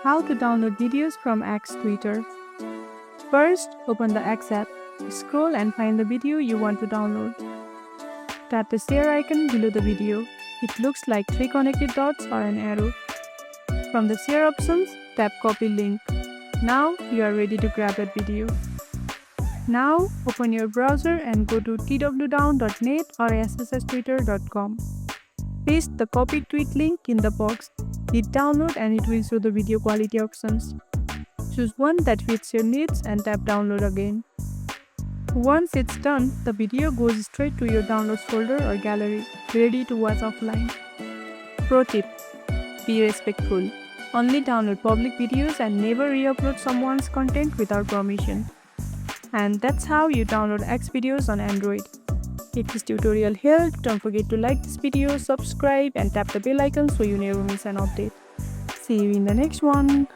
How to download videos from X Twitter. First, open the X app. Scroll and find the video you want to download. Tap the share icon below the video. It looks like three connected dots or an arrow. From the share options, tap copy link. Now you are ready to grab that video. Now open your browser and go to twdown.net or sstwitter.com. Paste the copied tweet link in the box. Hit download and it will show the video quality options. Choose one that fits your needs and tap download again. Once it's done, the video goes straight to your downloads folder or gallery, ready to watch offline. Pro tip: be respectful. Only download public videos and never re-upload someone's content without permission. And that's how you download X videos on Android. If this tutorial helped, don't forget to like this video, subscribe and tap the bell icon so you never miss an update. See you in the next one.